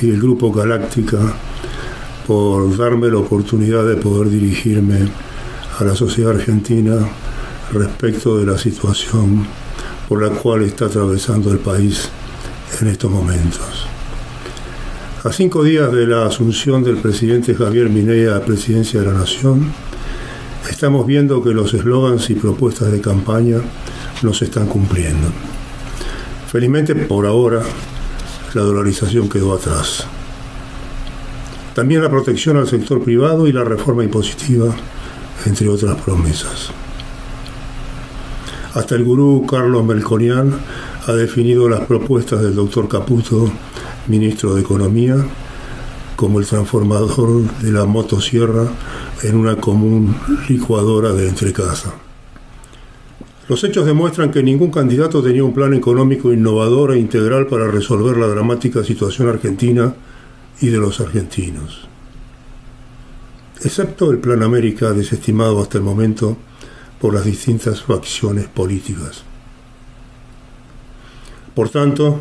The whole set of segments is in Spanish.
y el Grupo Galáctica por darme la oportunidad de poder dirigirme a la sociedad argentina respecto de la situación por la cual está atravesando el país en estos momentos. A 5 días de la asunción del presidente Javier Milei a la presidencia de la Nación, estamos viendo que los eslogans y propuestas de campaña no se están cumpliendo. Felizmente, por ahora, la dolarización quedó atrás. También la protección al sector privado y la reforma impositiva, entre otras promesas. Hasta el gurú Carlos Melconian ha definido las propuestas del doctor Caputo, ministro de Economía, como el transformador de la motosierra en una común licuadora de entrecasa. Los hechos demuestran que ningún candidato tenía un plan económico innovador e integral para resolver la dramática situación argentina y de los argentinos. Excepto el Plan América, desestimado hasta el momento por las distintas facciones políticas. Por tanto,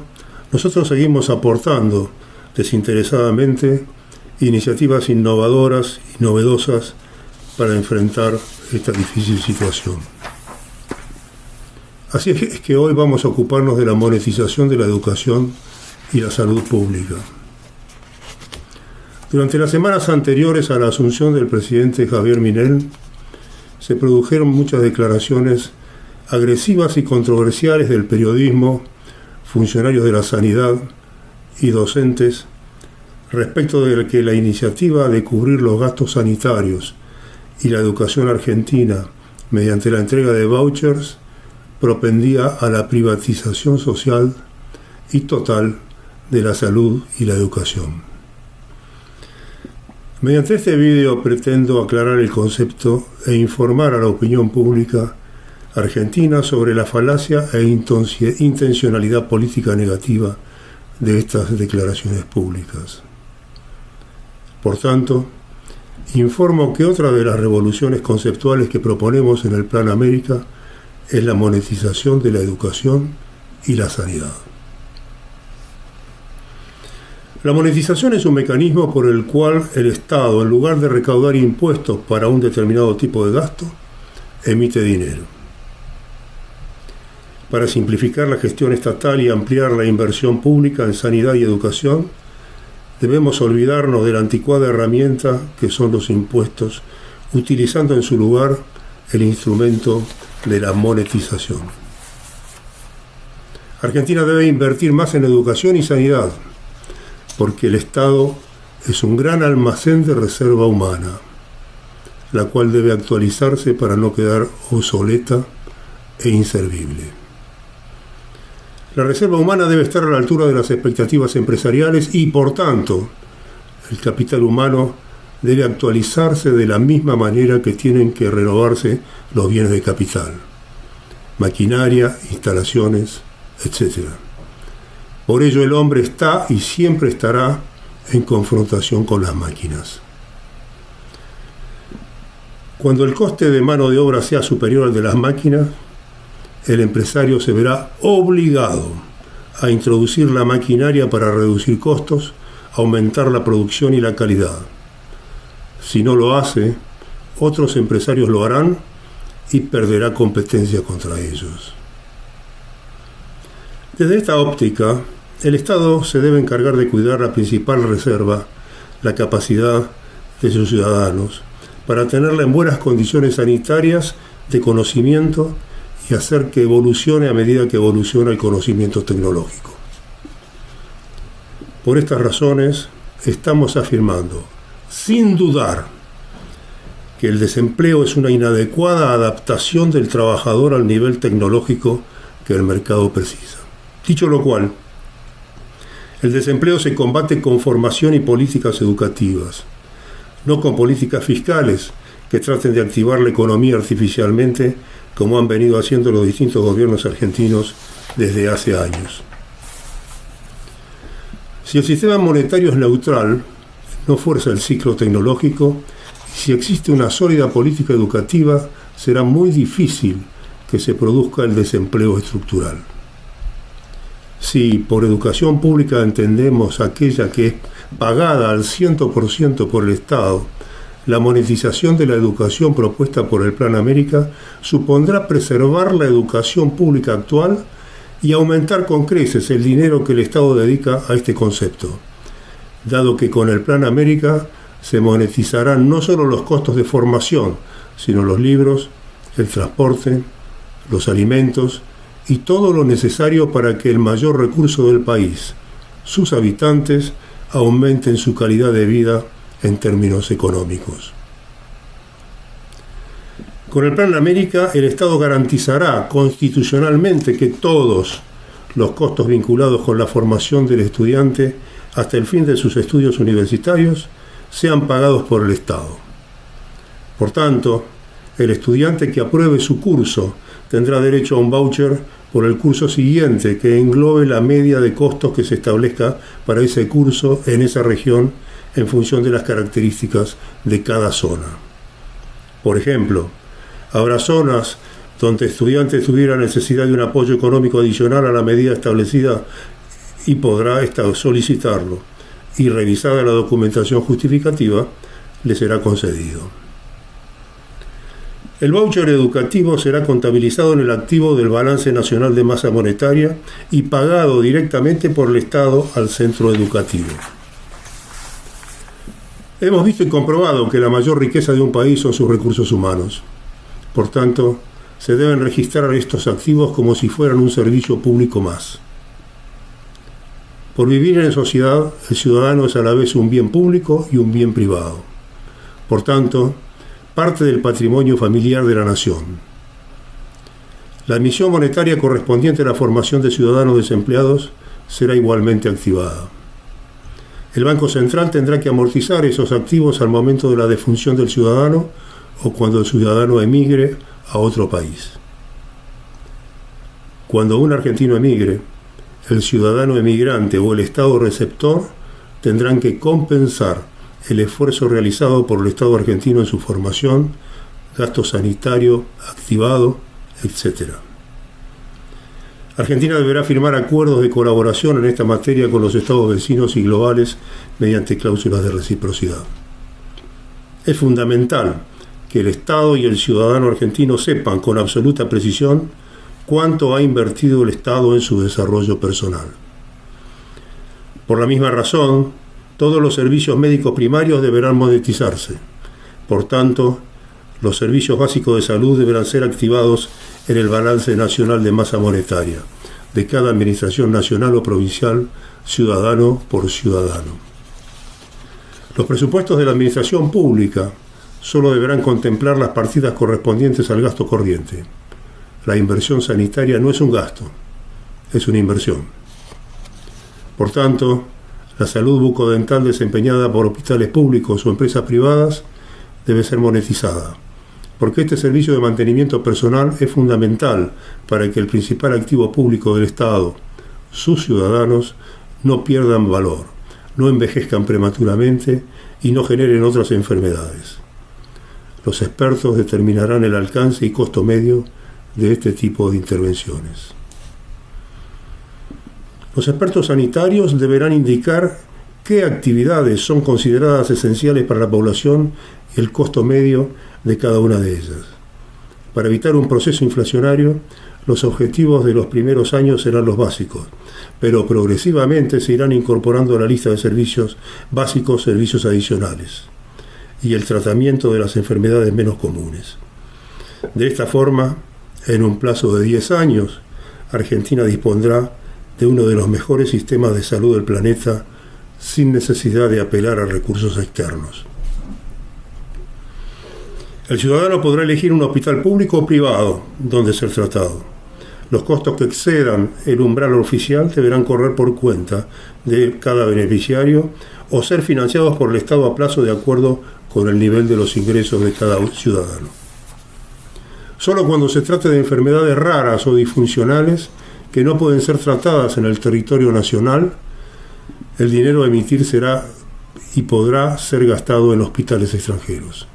nosotros seguimos aportando desinteresadamente iniciativas innovadoras y novedosas para enfrentar esta difícil situación. Así es que hoy vamos a ocuparnos de la monetización de la educación y la salud pública. Durante las semanas anteriores a la asunción del presidente Javier Milei, se produjeron muchas declaraciones agresivas y controversiales del periodismo, funcionarios de la sanidad y docentes respecto de que la iniciativa de cubrir los gastos sanitarios y la educación argentina mediante la entrega de vouchers propendía a la privatización social y total de la salud y la educación. Mediante este vídeo pretendo aclarar el concepto e informar a la opinión pública argentina sobre la falacia e intencionalidad política negativa de estas declaraciones públicas. Por tanto, informo que otra de las revoluciones conceptuales que proponemos en el Plan América es la monetización de la educación y la sanidad. La monetización es un mecanismo por el cual el Estado, en lugar de recaudar impuestos para un determinado tipo de gasto, emite dinero. Para simplificar la gestión estatal y ampliar la inversión pública en sanidad y educación, debemos olvidarnos de la anticuada herramienta que son los impuestos, utilizando en su lugar el instrumento de la monetización. Argentina debe invertir más en educación y sanidad, porque el Estado es un gran almacén de reserva humana, la cual debe actualizarse para no quedar obsoleta e inservible. La reserva humana debe estar a la altura de las expectativas empresariales y, por tanto, el capital humano debe actualizarse de la misma manera que tienen que renovarse los bienes de capital, maquinaria, instalaciones, etc. Por ello el hombre está y siempre estará en confrontación con las máquinas. Cuando el coste de mano de obra sea superior al de las máquinas, el empresario se verá obligado a introducir la maquinaria para reducir costos, aumentar la producción y la calidad. Si no lo hace, otros empresarios lo harán y perderá competencia contra ellos. Desde esta óptica, el Estado se debe encargar de cuidar la principal reserva, la capacidad de sus ciudadanos, para tenerla en buenas condiciones sanitarias, de conocimiento y hacer que evolucione a medida que evoluciona el conocimiento tecnológico. Por estas razones, estamos afirmando, sin dudar, que el desempleo es una inadecuada adaptación del trabajador al nivel tecnológico que el mercado precisa. Dicho lo cual, el desempleo se combate con formación y políticas educativas, no con políticas fiscales que traten de activar la economía artificialmente, como han venido haciendo los distintos gobiernos argentinos desde hace años. Si el sistema monetario es neutral, no fuerza el ciclo tecnológico, y si existe una sólida política educativa, será muy difícil que se produzca el desempleo estructural. Si por educación pública entendemos aquella que es pagada al 100% por el Estado, la monetización de la educación propuesta por el Plan América supondrá preservar la educación pública actual y aumentar con creces el dinero que el Estado dedica a este concepto, dado que con el Plan América se monetizarán no solo los costos de formación, sino los libros, el transporte, los alimentos y todo lo necesario para que el mayor recurso del país, sus habitantes, aumenten su calidad de vida en términos económicos. Con el Plan América, el Estado garantizará constitucionalmente que todos los costos vinculados con la formación del estudiante hasta el fin de sus estudios universitarios sean pagados por el Estado. Por tanto, el estudiante que apruebe su curso tendrá derecho a un voucher por el curso siguiente que englobe la media de costos que se establezca para ese curso en esa región en función de las características de cada zona. Por ejemplo, habrá zonas donde estudiantes tuvieran necesidad de un apoyo económico adicional a la medida establecida y podrá solicitarlo, y revisada la documentación justificativa, le será concedido. El voucher educativo será contabilizado en el activo del balance nacional de masa monetaria y pagado directamente por el Estado al centro educativo. Hemos visto y comprobado que la mayor riqueza de un país son sus recursos humanos. Por tanto, se deben registrar estos activos como si fueran un servicio público más. Por vivir en sociedad, el ciudadano es a la vez un bien público y un bien privado. Por tanto, parte del patrimonio familiar de la nación. La emisión monetaria correspondiente a la formación de ciudadanos desempleados será igualmente activada. El Banco Central tendrá que amortizar esos activos al momento de la defunción del ciudadano o cuando el ciudadano emigre a otro país. Cuando un argentino emigre, el ciudadano emigrante o el Estado receptor tendrán que compensar el esfuerzo realizado por el Estado argentino en su formación, gasto sanitario activado, etc. Argentina deberá firmar acuerdos de colaboración en esta materia con los Estados vecinos y globales mediante cláusulas de reciprocidad. Es fundamental que el Estado y el ciudadano argentino sepan con absoluta precisión cuánto ha invertido el Estado en su desarrollo personal. Por la misma razón, todos los servicios médicos primarios deberán monetizarse. Por tanto, los servicios básicos de salud deberán ser activados en el balance nacional de masa monetaria de cada administración nacional o provincial, ciudadano por ciudadano. Los presupuestos de la administración pública solo deberán contemplar las partidas correspondientes al gasto corriente. La inversión sanitaria no es un gasto, es una inversión. Por tanto, la salud bucodental desempeñada por hospitales públicos o empresas privadas debe ser monetizada, porque este servicio de mantenimiento personal es fundamental para que el principal activo público del Estado, sus ciudadanos, no pierdan valor, no envejezcan prematuramente y no generen otras enfermedades. Los expertos determinarán el alcance y costo medio de este tipo de intervenciones. Los expertos sanitarios deberán indicar qué actividades son consideradas esenciales para la población y el costo medio de cada una de ellas. Para evitar un proceso inflacionario, los objetivos de los primeros años serán los básicos, pero progresivamente se irán incorporando a la lista de servicios básicos servicios adicionales y el tratamiento de las enfermedades menos comunes. De esta forma, en un plazo de 10 años, Argentina dispondrá de uno de los mejores sistemas de salud del planeta sin necesidad de apelar a recursos externos. El ciudadano podrá elegir un hospital público o privado donde ser tratado. Los costos que excedan el umbral oficial deberán correr por cuenta de cada beneficiario o ser financiados por el Estado a plazo de acuerdo con el nivel de los ingresos de cada ciudadano. Solo cuando se trate de enfermedades raras o disfuncionales que no pueden ser tratadas en el territorio nacional, el dinero a emitir será y podrá ser gastado en hospitales extranjeros.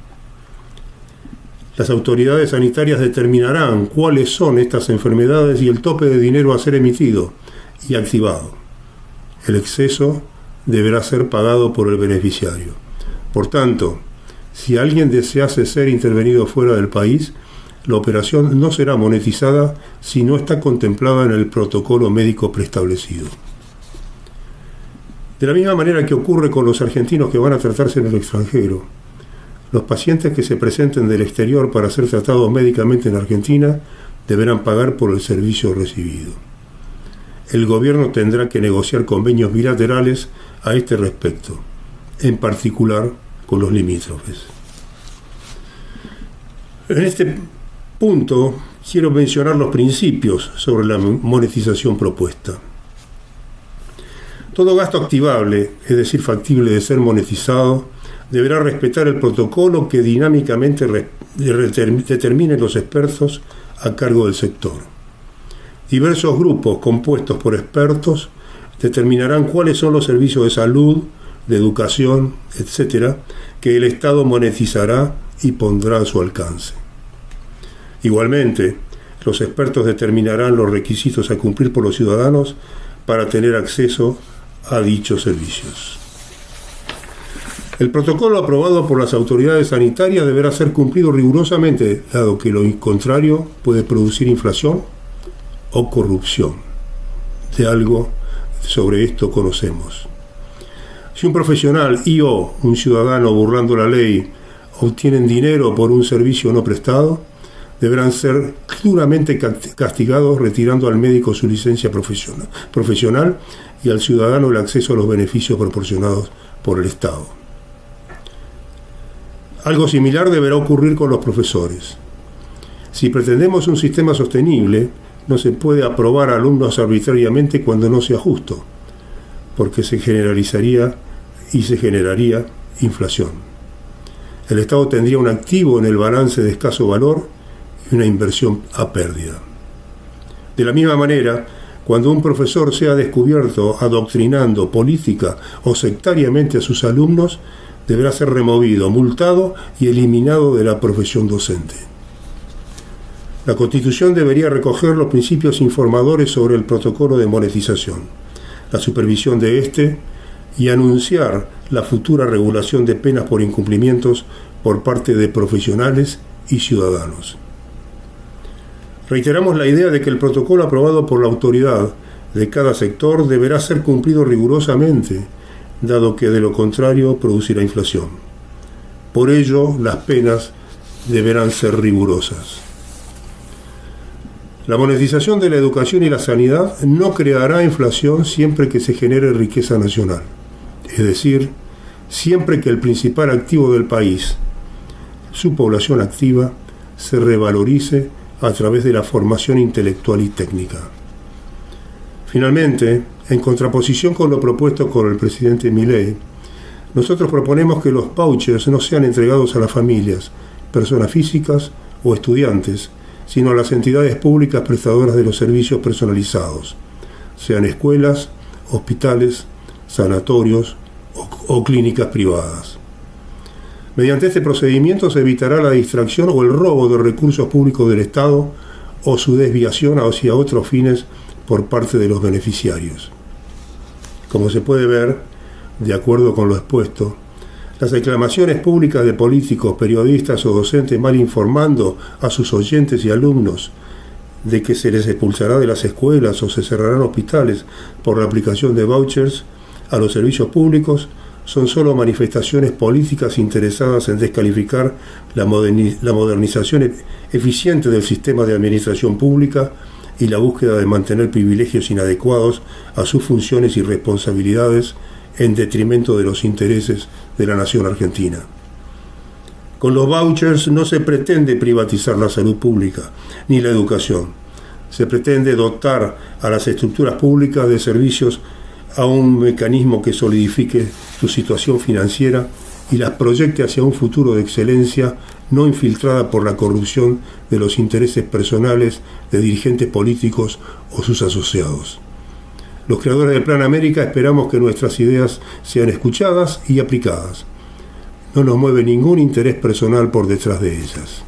Las autoridades sanitarias determinarán cuáles son estas enfermedades y el tope de dinero a ser emitido, y activado. El exceso deberá ser pagado por el beneficiario. Por tanto, si alguien desease ser intervenido fuera del país, la operación no será monetizada si no está contemplada en el protocolo médico preestablecido. De la misma manera que ocurre con los argentinos que van a tratarse en el extranjero, los pacientes que se presenten del exterior para ser tratados médicamente en Argentina deberán pagar por el servicio recibido. El gobierno tendrá que negociar convenios bilaterales a este respecto, en particular con los limítrofes. En este punto quiero mencionar los principios sobre la monetización propuesta. Todo gasto activable, es decir, factible de ser monetizado, deberá respetar el protocolo que dinámicamente determinen los expertos a cargo del sector. Diversos grupos compuestos por expertos determinarán cuáles son los servicios de salud, de educación, etc., que el Estado monetizará y pondrá a su alcance. Igualmente, los expertos determinarán los requisitos a cumplir por los ciudadanos para tener acceso a dichos servicios. El protocolo aprobado por las autoridades sanitarias deberá ser cumplido rigurosamente, dado que lo contrario puede producir inflación o corrupción. De algo sobre esto conocemos. Si un profesional o un ciudadano, burlando la ley, obtienen dinero por un servicio no prestado, deberán ser duramente castigados, retirando al médico su licencia profesional y al ciudadano el acceso a los beneficios proporcionados por el Estado. Algo similar deberá ocurrir con los profesores. Si pretendemos un sistema sostenible, no se puede aprobar alumnos arbitrariamente cuando no sea justo, porque se generaría inflación. El Estado tendría un activo en el balance de escaso valor y una inversión a pérdida. De la misma manera, cuando un profesor sea descubierto adoctrinando política o sectariamente a sus alumnos, deberá ser removido, multado y eliminado de la profesión docente. La Constitución debería recoger los principios informadores sobre el protocolo de monetización, la supervisión de este y anunciar la futura regulación de penas por incumplimientos por parte de profesionales y ciudadanos. Reiteramos la idea de que el protocolo aprobado por la autoridad de cada sector deberá ser cumplido rigurosamente, dado que de lo contrario producirá inflación. Por ello, las penas deberán ser rigurosas. La monetización de la educación y la sanidad no creará inflación siempre que se genere riqueza nacional, es decir, siempre que el principal activo del país, su población activa, se revalorice a través de la formación intelectual y técnica. Finalmente, en contraposición con lo propuesto por el presidente Milei, nosotros proponemos que los vouchers no sean entregados a las familias, personas físicas o estudiantes, sino a las entidades públicas prestadoras de los servicios personalizados, sean escuelas, hospitales, sanatorios o clínicas privadas. Mediante este procedimiento se evitará la distracción o el robo de recursos públicos del Estado o su desviación hacia otros fines por parte de los beneficiarios. Como se puede ver, de acuerdo con lo expuesto, las declamaciones públicas de políticos, periodistas o docentes mal informando a sus oyentes y alumnos de que se les expulsará de las escuelas o se cerrarán hospitales por la aplicación de vouchers a los servicios públicos son solo manifestaciones políticas interesadas en descalificar la modernización eficiente del sistema de administración pública y la búsqueda de mantener privilegios inadecuados a sus funciones y responsabilidades en detrimento de los intereses de la nación argentina. Con los vouchers no se pretende privatizar la salud pública ni la educación. Se pretende dotar a las estructuras públicas de servicios a un mecanismo que solidifique su situación financiera y las proyecte hacia un futuro de excelencia no infiltrada por la corrupción de los intereses personales de dirigentes políticos o sus asociados. Los creadores del Plan América esperamos que nuestras ideas sean escuchadas y aplicadas. No nos mueve ningún interés personal por detrás de ellas.